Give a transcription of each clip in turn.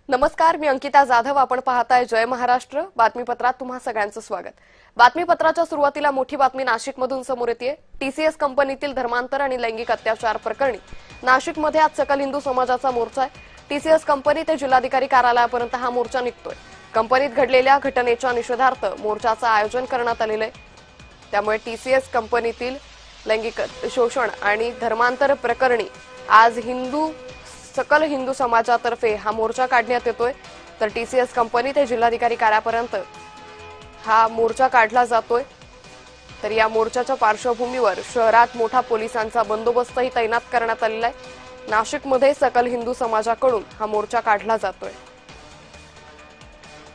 नमस्कार, मी अंकिता जाधव. आपण पाहताय जय महाराष्ट्र बातमीपत्रात तुम्हा सगळ्यांचं स्वागत. बातमीपत्राच्या सुरुवातीला मोठी बातमी नाशिकमधून समोर येते. टीसीएस कंपनीतील धर्मांतर आणि लैंगिक अत्याचार प्रकरणी नाशिकमध्ये आज सकल हिंदू समाजाचा मोर्चा आहे. टीसीएस कंपनी ते जिल्हाधिकारी कार्यालयापर्यंत हा मोर्चा निघतोय. कंपनीत घडलेल्या घटनेच्या निषेधार्थ मोर्चाचं आयोजन करण्यात आलेलं आहे. त्यामुळे टीसीएस कंपनीतील लैंगिक शोषण आणि धर्मांतर प्रकरणी आज सकल हिंदू समाजातर्फे हा मोर्चा काढण्यात येतोय. तर टीसीएस कंपनी ते जिल्हाधिकारी कार्यालयापर्यंत हा मोर्चा काढला जातोय. तर या मोर्चाच्या पार्श्वभूमीवर शहरात मोठा पोलिसांचा बंदोबस्तही तैनात करण्यात आलेला आहे. नाशिकमध्ये सकल हिंदू समाजाकडून हा मोर्चा काढला जातोय.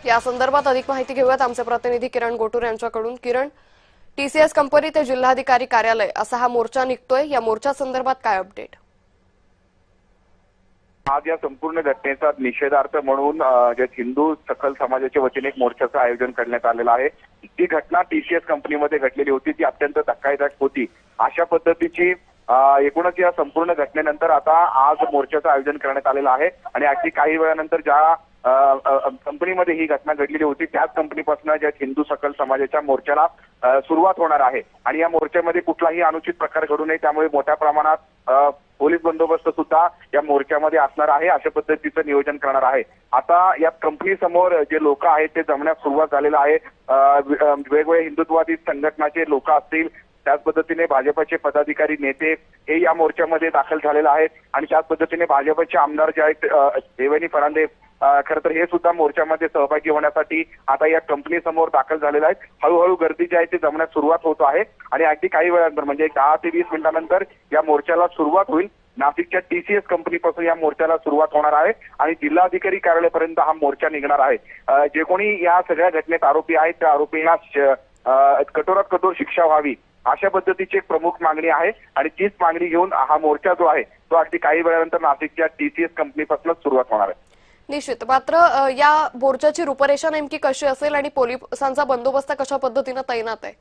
या संदर्भात अधिक माहिती घेऊयात आमचे प्रतिनिधी किरण गोटूर यांच्याकडून. किरण, टीसीएस कंपनी ते जिल्हाधिकारी कार्यालय असा हा मोर्चा निघतोय. या मोर्चा संदर्भात काय अपडेट? आज या संपूर्ण घटनेचा निषेधार्थ म्हणून हिंदू सकल समाजाच्या वतीने एक मोर्चाचं आयोजन करण्यात आलेलं आहे. ती घटना टीसीएस कंपनीमध्ये घडलेली होती, ती अत्यंत धक्कादायक होती. अशा पद्धतीची एकूणच या संपूर्ण घटनेनंतर आता आज मोर्चाचं आयोजन करण्यात आलेलं आहे. आणि अगदी काही वेळानंतर ज्या कंपनीमध्ये ही घटना घडलेली होती त्याच कंपनीपासून ज्या हिंदू सकल समाजाच्या मोर्चाला सुरुवात होणार आहे. आणि या मोर्चामध्ये कुठलाही अनुचित प्रकार घडू नये त्यामुळे मोठ्या प्रमाणात पोलीस बंदोबस्त सुद्धा या मोर्चामध्ये असणार आहे. अशा पद्धतीचं नियोजन करणार आहे. आता या कंपनी समोर जे लोक आहेत ते जमण्यास सुरुवात झालेलं आहे. वेगवेगळे हिंदुत्ववादी संघटनाचे लोक असतील, त्याच पद्धतीने भाजपचे पदाधिकारी नेते हे या मोर्चामध्ये दाखल झालेले आहेत. आणि त्याच पद्धतीने भाजपचे आमदार जे आहेत देवयानी फरांदे खरं तर हे सुद्धा मोर्चामध्ये सहभागी होण्यासाठी आता या कंपनी समोर दाखल झालेले आहेत. हळूहळू गर्दी जी आहे ती जमण्यास सुरुवात होत आहे. आणि अगदी काही वेळानंतर म्हणजे 10 ते 20 मिनिटांनंतर या मोर्चाला सुरुवात होईल. नाशिकच्या टीसीएस कंपनीपासून या मोर्चाला सुरुवात होणार आहे आणि जिल्हाधिकारी कार्यालयापर्यंत हा मोर्चा निघणार आहे. जे कोणी या सगळ्या घटनेत आरोपी आहेत त्या आरोपींना कठोरात कठोर शिक्षा व्हावी अशा पद्धतीची एक प्रमुख मागणी आहे. आणि तीच मागणी घेऊन हा मोर्चा जो आहे तो अगदी काही वेळानंतर नाशिकच्या टीसीएस कंपनीपासूनच सुरुवात होणार आहे. निश्चित. मात्र या मोर्चाची रूपरेषा नेमकी कशी असेल आणि पोलिसांचा बंदोबस्त कशा पद्धतीने तैनात आहे?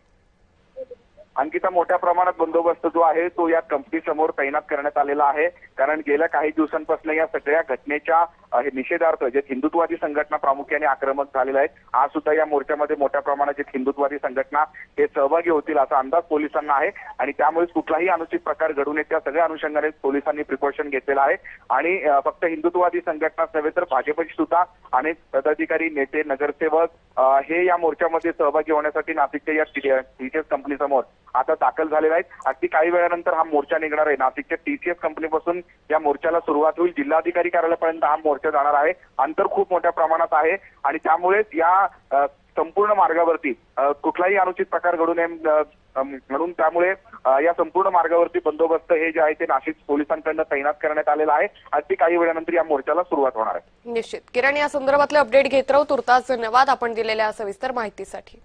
अंकिता, मोठ्या प्रमाणात बंदोबस्त जो आहे तो या कंपनी समोर तैनात करण्यात आलेला आहे. कारण गेल्या काही दिवसांपासून या सगळ्या घटनेच्या निषेधार्थ जे हिंदुत्ववादी संघटना प्रामुख्याने आक्रमक झालेल्या आहेत. आज सुद्धा या मोर्चामध्ये मोठ्या प्रमाणात हिंदुत्ववादी संघटना हे सहभागी होतील असा अंदाज पोलिसांना आहे. आणि त्यामुळे कुठलाही अनुचित प्रकार घडू नये त्या सगळ्या अनुषंगाने पोलिसांनी प्रिकॉशन घेतलेलं आहे. आणि फक्त हिंदुत्ववादी संघटनाच नव्हे तर भाजपची सुद्धा अनेक पदाधिकारी, नेते, नगरसेवक हे या मोर्चामध्ये सहभागी होण्यासाठी नाशिकच्या या टीसीएस कंपनी समोर आता दाखल झालेला आहे. अगदी काही वेळानंतर हा मोर्चा निघणार आहे. नाशिकच्या टीसीएस कंपनीपासून या मोर्चाला सुरुवात होईल. जिल्हाधिकारी कार्यालयापर्यंत हा मोर्चा जाणार आहे. अंतर खूप मोठ्या प्रमाणात आहे आणि त्यामुळेच या संपूर्ण मार्गावरती कुठलाही अनुचित प्रकार घडू नये म्हणून त्यामुळे या संपूर्ण मार्गावरती बंदोबस्त हे जे आहे ते नाशिक पोलिसांकडून तैनात करण्यात आलेला आहे. अगदी काही वेळानंतर या मोर्चाला सुरुवात होणार आहे. निश्चित. किरण, या संदर्भातले अपडेट घेत राहू. तुर्तास धन्यवाद आपण दिलेल्या सविस्तर माहितीसाठी.